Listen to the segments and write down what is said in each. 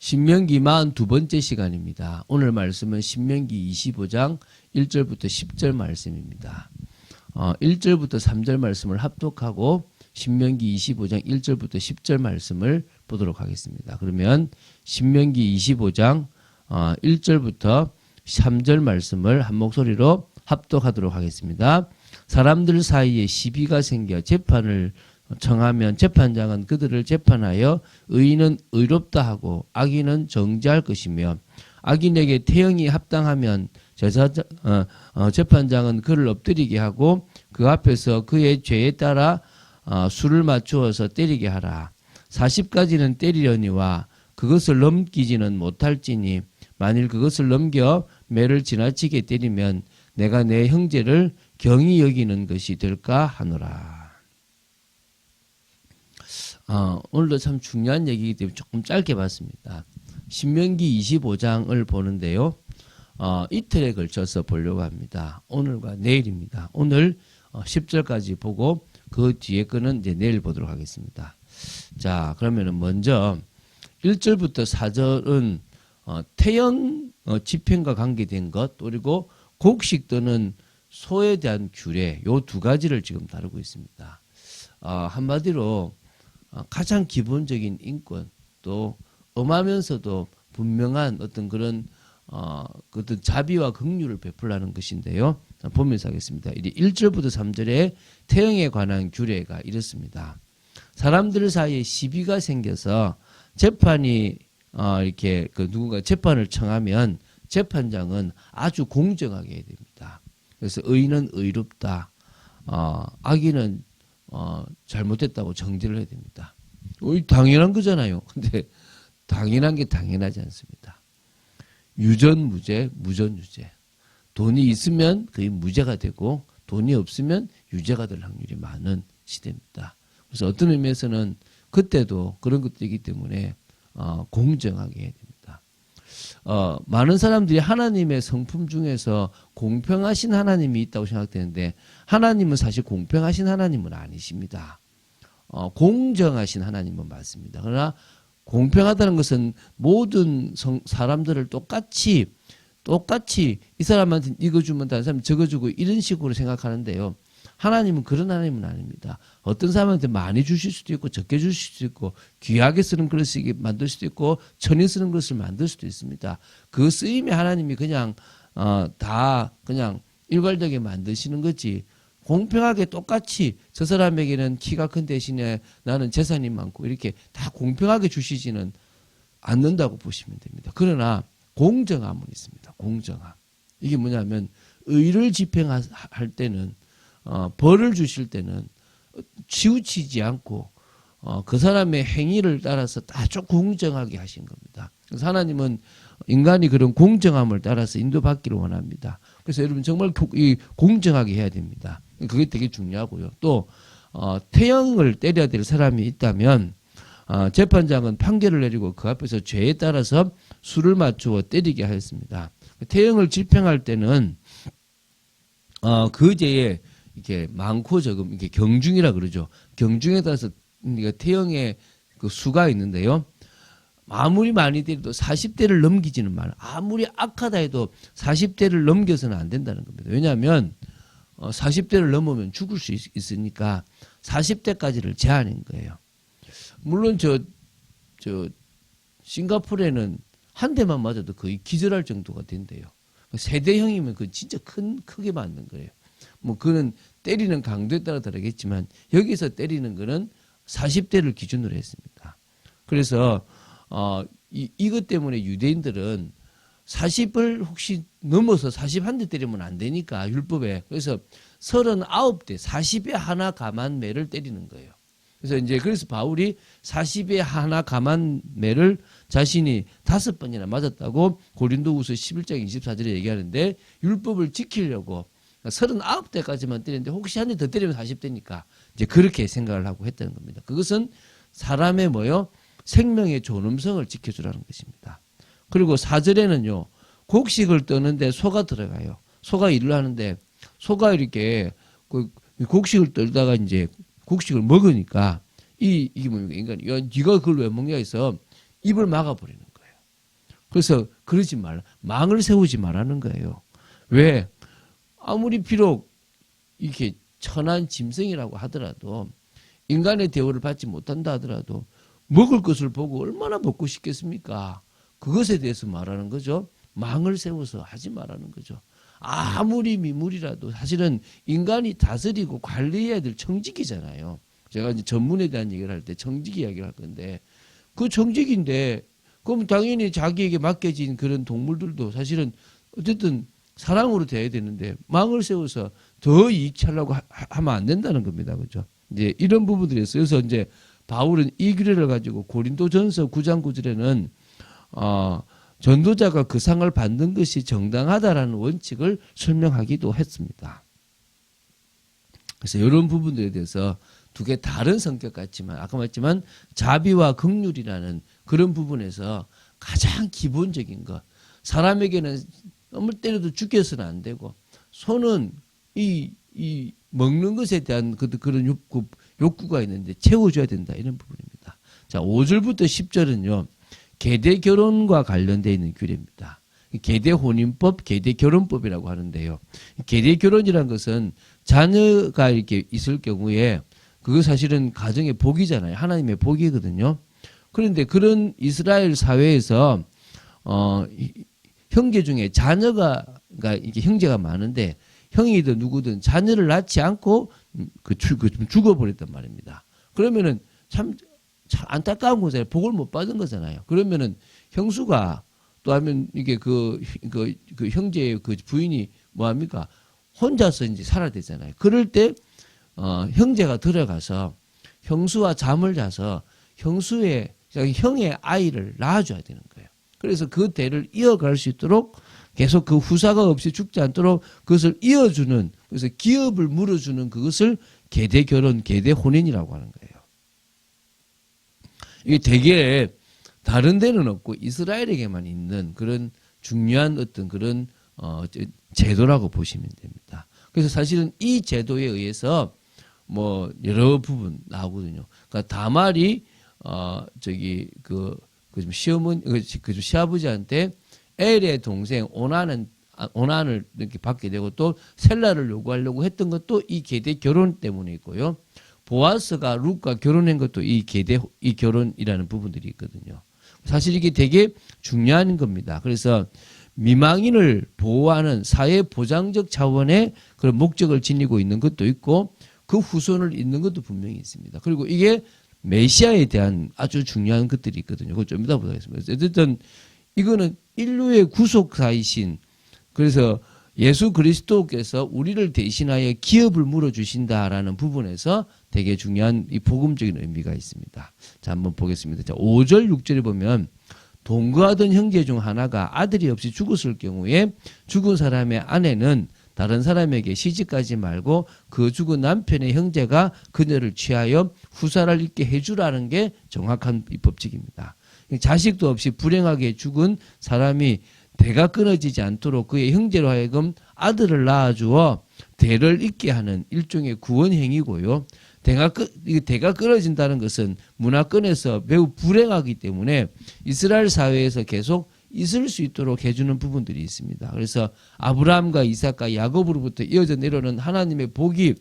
신명기 42번째 시간입니다. 오늘 말씀은 신명기 25장 1절부터 10절 말씀입니다. 1절부터 3절 말씀을 합독하고 신명기 25장 1절부터 10절 말씀을 보도록 하겠습니다. 그러면 신명기 25장 1절부터 3절 말씀을 한 목소리로 합독하도록 하겠습니다. 사람들 사이에 시비가 생겨 재판을 청하면 재판장은 그들을 재판하여 의인은 의롭다 하고 악인은 정죄할 것이며 악인에게 태형이 합당하면 재판장은 그를 엎드리게 하고 그 앞에서 그의 죄에 따라 수를 맞추어서 때리게 하라. 40가지는 때리려니와 그것을 넘기지는 못할지니 만일 그것을 넘겨 매를 지나치게 때리면 내가 내 형제를 경히 여기는 것이 될까 하노라. 오늘도 참 중요한 얘기이기 때문에 조금 짧게 봤습니다. 신명기 25장을 보는데요. 이틀에 걸쳐서 보려고 합니다. 오늘과 내일입니다. 오늘 10절까지 보고 그 뒤에 거는 이제 내일 보도록 하겠습니다. 자, 그러면은 먼저 1절부터 4절은 태형 집행과 관계된 것, 그리고 곡식 또는 소에 대한 규례, 요 두 가지를 지금 다루고 있습니다. 한마디로 가장 기본적인 인권, 또 엄하면서도 분명한 어떤 그런 어떤 자비와 긍휼을 베풀라는 것인데요. 보면서 하겠습니다. 1절부터 3절에 태형에 관한 규례가 이렇습니다. 사람들 사이에 시비가 생겨서 재판이 이렇게 누군가 재판을 청하면 재판장은 아주 공정하게 해야 됩니다. 그래서 의인은 의롭다, 악인은 잘못됐다고 정죄를 해야 됩니다. 당연한 거잖아요. 근데 당연한 게 당연하지 않습니다. 유전무죄, 무전유죄. 돈이 있으면 거의 무죄가 되고 돈이 없으면 유죄가 될 확률이 많은 시대입니다. 그래서 어떤 의미에서는 그때도 그런 것들이기 때문에 공정하게 해야 됩니다. 많은 사람들이 하나님의 성품 중에서 공평하신 하나님이 있다고 생각되는데 하나님은 사실 공평하신 하나님은 아니십니다. 공정하신 하나님은 맞습니다. 그러나 공평하다는 것은 모든 사람들을 똑같이 이 사람한테 이거 주면 다른 사람 저거 주고 이런 식으로 생각하는데요. 하나님은 그런 하나님은 아닙니다. 어떤 사람한테 많이 주실 수도 있고 적게 주실 수도 있고 귀하게 쓰는 그릇을 만들 수도 있고 천히 쓰는 그릇을 만들 수도 있습니다. 그 쓰임에 하나님이 그냥 다 그냥 일괄되게 만드시는 거지 공평하게 똑같이 저 사람에게는 키가 큰 대신에 나는 재산이 많고 이렇게 다 공평하게 주시지는 않는다고 보시면 됩니다. 그러나 공정함은 있습니다. 공정함. 이게 뭐냐면 의를 집행할 때는 벌을 주실 때는 치우치지 않고 그 사람의 행위를 따라서 아주 공정하게 하신 겁니다. 그래서 하나님은 인간이 그런 공정함을 따라서 인도받기를 원합니다. 그래서 여러분 정말 공정하게 해야 됩니다. 그게 되게 중요하고요. 또 태형을 때려야 될 사람이 있다면 재판장은 판결을 내리고 그 앞에서 죄에 따라서 수를 맞추어 때리게 하였습니다. 태형을 집행할 때는 그 죄에 이렇게 많고 적음, 이게 경중이라 그러죠. 경중에 따라서 태형의 그 수가 있는데요. 아무리 많이 때려도 40대를 넘기지는 말아요. 아무리 악하다 해도 40대를 넘겨서는 안 된다는 겁니다. 왜냐하면 40대를 넘으면 죽을 수 있으니까 40대까지를 제한한 거예요. 물론 싱가포르에는 한 대만 맞아도 거의 기절할 정도가 된대요. 세대형이면 그 진짜 크게 맞는 거예요. 뭐 그는 때리는 강도에 따라 다르겠지만 여기서 때리는 거는 40대를 기준으로 했습니다. 그래서 이것 때문에 유대인들은 40을 혹시 넘어서 41대 때리면 안 되니까 율법에 그래서 39대 40에 하나 감한 매를 때리는 거예요. 그래서 바울이 40에 하나 감한 매를 자신이 5번이나 맞았다고 고린도후서 11장 24절에 얘기하는데 율법을 지키려고 39대까지만 때리는데 혹시 한 대 더 때리면 40대니까 이제 그렇게 생각을 하고 했다는 겁니다. 그것은 사람의 생명의 존엄성을 지켜주라는 것입니다. 그리고 4절에는요. 곡식을 떠는데 소가 들어가요. 소가 일을 하는데 소가 이렇게 곡식을 떨다가 이제 곡식을 먹으니까 이게 뭡니까? 인간이 네가 그걸 왜 먹냐 해서 입을 막아버리는 거예요. 그래서 그러지 말라. 망을 세우지 말라는 거예요. 왜? 아무리 비록 이렇게 천한 짐승이라고 하더라도 인간의 대우를 받지 못한다 하더라도 먹을 것을 보고 얼마나 먹고 싶겠습니까? 그것에 대해서 말하는 거죠. 망을 세워서 하지 말라는 거죠. 아무리 미물이라도 사실은 인간이 다스리고 관리해야 될 청직이잖아요. 제가 이제 전문에 대한 얘기를 할 때 청직 이야기를 할 건데 그 청직인데 그럼 당연히 자기에게 맡겨진 그런 동물들도 사실은 어쨌든 사랑으로 대해야 되는데 망을 세워서 더 이익 취하려고 하면 안 된다는 겁니다. 그죠? 이제 이런 부분들이 있어요. 그래서 이제 바울은 이 규례를 가지고 고린도전서 9장 9절에는 전도자가 그 상을 받는 것이 정당하다라는 원칙을 설명하기도 했습니다. 그래서 이런 부분들에 대해서 두 개 다른 성격 같지만 아까 말했지만 자비와 긍휼이라는 그런 부분에서 가장 기본적인 것. 사람에게는 너무 때려도 죽여서는 안 되고 손은 이 먹는 것에 대한 그런 욕구가 있는데 채워줘야 된다. 이런 부분입니다. 자, 5절부터 10절은요. 계대 결혼과 관련되어 있는 규례입니다. 계대 혼인법, 계대 결혼법이라고 하는데요. 계대 결혼이라는 것은 자녀가 이렇게 있을 경우에 그거 사실은 가정의 복이잖아요. 하나님의 복이거든요. 그런데 그런 이스라엘 사회에서 형제 중에 자녀가 그러니까 이게 형제가 많은데 형이든 누구든 자녀를 낳지 않고 죽어버렸단 말입니다. 그러면은 참 안타까운 거잖아요. 복을 못 받은 거잖아요. 그러면은 형수가 또 하면 이게 그 형제의 그 부인이 뭐 합니까? 혼자서 이제 살아야 되잖아요. 그럴 때 형제가 들어가서 형수와 잠을 자서 형의 아이를 낳아줘야 되는 거예요. 그래서 그 대를 이어갈 수 있도록 계속 그 후사가 없이 죽지 않도록 그것을 이어주는, 그래서 기업을 물어주는 그것을 계대 결혼, 계대 혼인이라고 하는 거예요. 이게 되게 다른 데는 없고 이스라엘에게만 있는 그런 중요한 어떤 그런 제도라고 보시면 됩니다. 그래서 사실은 이 제도에 의해서 뭐 여러 부분 나오거든요. 그러니까 다말이 시아버지한테 엘의 동생 오난을 이렇게 받게 되고 또 셀라를 요구하려고 했던 것도 이 계대 결혼 때문에 있고요. 보아스가 룻과 결혼한 것도 이 결혼이라는 부분들이 있거든요. 사실 이게 되게 중요한 겁니다. 그래서 미망인을 보호하는 사회 보장적 차원의 그런 목적을 지니고 있는 것도 있고 그 후손을 잇는 것도 분명히 있습니다. 그리고 이게 메시아에 대한 아주 중요한 것들이 있거든요. 그걸 좀 이따 보도록 하겠습니다. 어쨌든 이거는 인류의 구속사이신, 그래서 예수 그리스도께서 우리를 대신하여 기업을 물어주신다라는 부분에서 되게 중요한 이 복음적인 의미가 있습니다. 자, 한번 보겠습니다. 자, 5절, 6절에 보면 동거하던 형제 중 하나가 아들이 없이 죽었을 경우에 죽은 사람의 아내는 다른 사람에게 시집가지 말고 그 죽은 남편의 형제가 그녀를 취하여 후사를 잇게 해주라는 게 정확한 법칙입니다. 자식도 없이 불행하게 죽은 사람이 대가 끊어지지 않도록 그의 형제로 하여금 아들을 낳아주어 대를 잇게 하는 일종의 구원 행위고요. 대가 끊어진다는 것은 문화권에서 매우 불행하기 때문에 이스라엘 사회에서 계속 있을 수 있도록 해주는 부분들이 있습니다. 그래서 아브라함과 이삭과 야곱으로부터 이어져 내려오는 하나님의 복이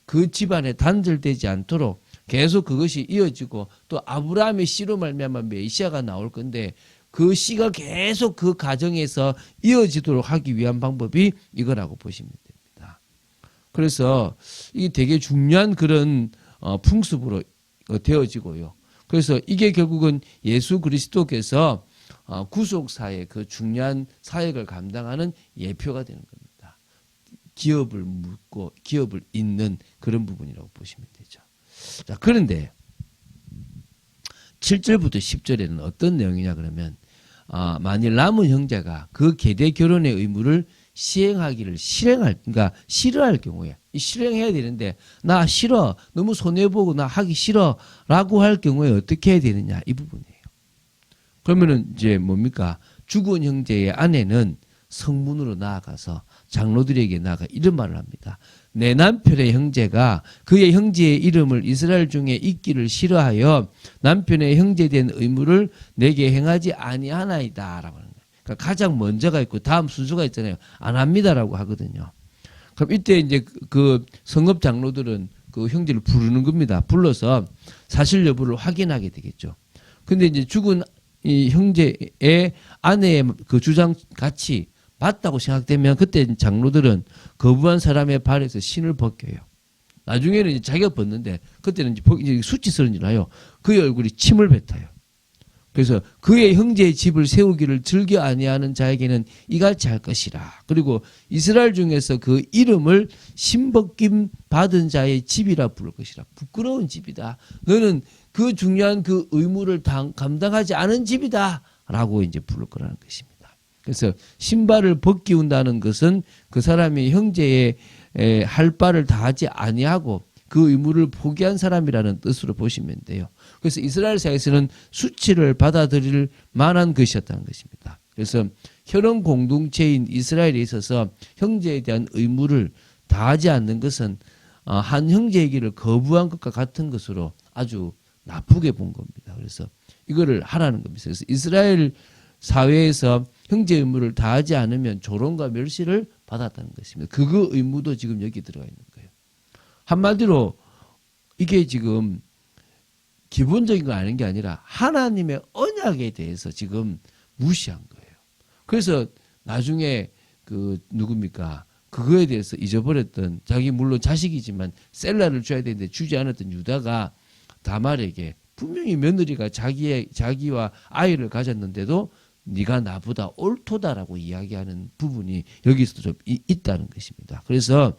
그 집안에 단절되지 않도록 계속 그것이 이어지고 또 아브라함의 씨로 말미암아 메시아가 나올 건데 그 씨가 계속 그 가정에서 이어지도록 하기 위한 방법이 이거라고 보시면 됩니다. 그래서 이게 되게 중요한 그런 풍습으로 되어지고요. 그래서 이게 결국은 예수 그리스도께서 구속사의 그 중요한 사역을 감당하는 예표가 되는 겁니다. 기업을 묻고 기업을 잇는 그런 부분이라고 보시면 되죠. 자, 그런데 7절부터 10절에는 어떤 내용이냐 그러면 만일 남은 형제가 그 계대 결혼의 의무를 그러니까 싫어할 경우에 실행해야 되는데 나 싫어, 너무 손해보고 나 하기 싫어 라고 할 경우에 어떻게 해야 되느냐 이 부분이에요. 그러면은 이제 뭡니까? 죽은 형제의 아내는 성문으로 나아가서 장로들에게 나아가 이런 말을 합니다. 내 남편의 형제가 그의 형제의 이름을 이스라엘 중에 있기를 싫어하여 남편의 형제된 의무를 내게 행하지 아니하나이다 라고 하는 거예요. 그러니까 가장 먼저가 있고 다음 순서가 있잖아요. 안 합니다라고 하거든요. 그럼 이때 이제 그 성읍 장로들은 그 형제를 부르는 겁니다. 불러서 사실 여부를 확인하게 되겠죠. 근데 이제 죽은 이 형제의 아내의 그 주장 같이 맞다고 생각되면 그때 장로들은 거부한 사람의 발에서 신을 벗겨요. 나중에는 이제 자기가 벗는데 그때는 이제 수치스러운 일 하여 그의 얼굴이 침을 뱉어요. 그래서 그의 형제의 집을 세우기를 즐겨 아니하는 자에게는 이같이 할 것이라. 그리고 이스라엘 중에서 그 이름을 신벗김 받은 자의 집이라 부를 것이라. 부끄러운 집이다. 너는 그 중요한 그 의무를 감당하지 않은 집이다. 라고 이제 부를 거라는 것입니다. 그래서 신발을 벗기운다는 것은 그 사람이 형제의 할 바를 다하지 아니하고 그 의무를 포기한 사람이라는 뜻으로 보시면 돼요. 그래서 이스라엘 사회에서는 수치를 받아들일 만한 것이었다는 것입니다. 그래서 혈연 공동체인 이스라엘에 있어서 형제에 대한 의무를 다하지 않는 것은 한 형제의 길을 거부한 것과 같은 것으로 아주 나쁘게 본 겁니다. 그래서 이거를 하라는 겁니다. 그래서 이스라엘 사회에서 형제 의무를 다하지 않으면 조롱과 멸시를 받았다는 것입니다. 그 의무도 지금 여기 들어가 있는 거예요. 한마디로 이게 지금 기본적인 거 아닌 게 아니라 하나님의 언약에 대해서 지금 무시한 거예요. 그래서 나중에 그 누굽니까? 그거에 대해서 잊어버렸던 자기 물론 자식이지만 셀라를 줘야 되는데 주지 않았던 유다가 다말에게 분명히 며느리가 자기와 아이를 가졌는데도 네가 나보다 옳도다라고 이야기하는 부분이 여기서도 좀 있다는 것입니다. 그래서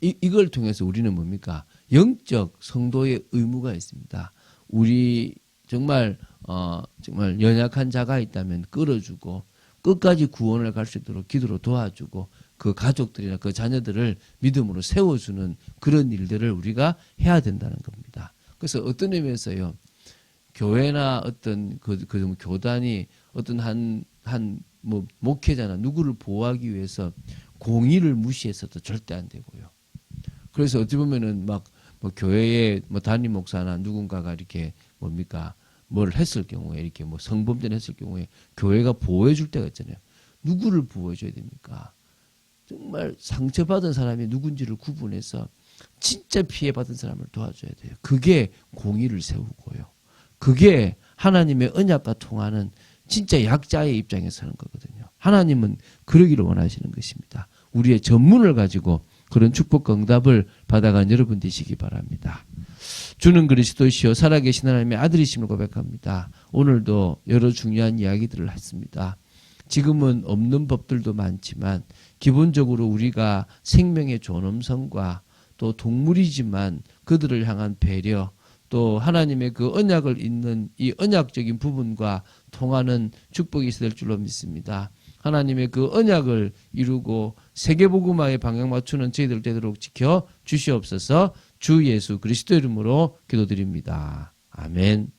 이걸 통해서 우리는 뭡니까? 영적 성도의 의무가 있습니다. 우리 정말 연약한 자가 있다면 끌어주고 끝까지 구원을 갈 수 있도록 기도로 도와주고 그 가족들이나 그 자녀들을 믿음으로 세워주는 그런 일들을 우리가 해야 된다는 겁니다. 그래서 어떤 의미에서요, 교회나 어떤 그 교단이 어떤 뭐 목회자나 누구를 보호하기 위해서 공의를 무시해서도 절대 안 되고요. 그래서 어찌 보면은 뭐 교회의 뭐 담임 목사나 누군가가 이렇게 뭘 했을 경우에 이렇게 뭐 성범죄를 했을 경우에 교회가 보호해 줄 때가 있잖아요. 누구를 보호해 줘야 됩니까? 정말 상처받은 사람이 누군지를 구분해서 진짜 피해받은 사람을 도와줘야 돼요. 그게 공의를 세우고요. 그게 하나님의 언약과 통하는 진짜 약자의 입장에 서는 거거든요. 하나님은 그러기를 원하시는 것입니다. 우리의 전문을 가지고 그런 축복과 응답을 받아간 여러분 되시기 바랍니다. 주는 그리스도시요 살아계신 하나님의 아들이심을 고백합니다. 오늘도 여러 중요한 이야기들을 했습니다. 지금은 없는 법들도 많지만 기본적으로 우리가 생명의 존엄성과 또 동물이지만 그들을 향한 배려, 또 하나님의 그 언약을 잇는 이 언약적인 부분과 통하는 축복이 있어야 될 줄로 믿습니다. 하나님의 그 언약을 이루고 세계복음화에 방향 맞추는 저희들 되도록 지켜 주시옵소서. 주 예수 그리스도 이름으로 기도드립니다. 아멘.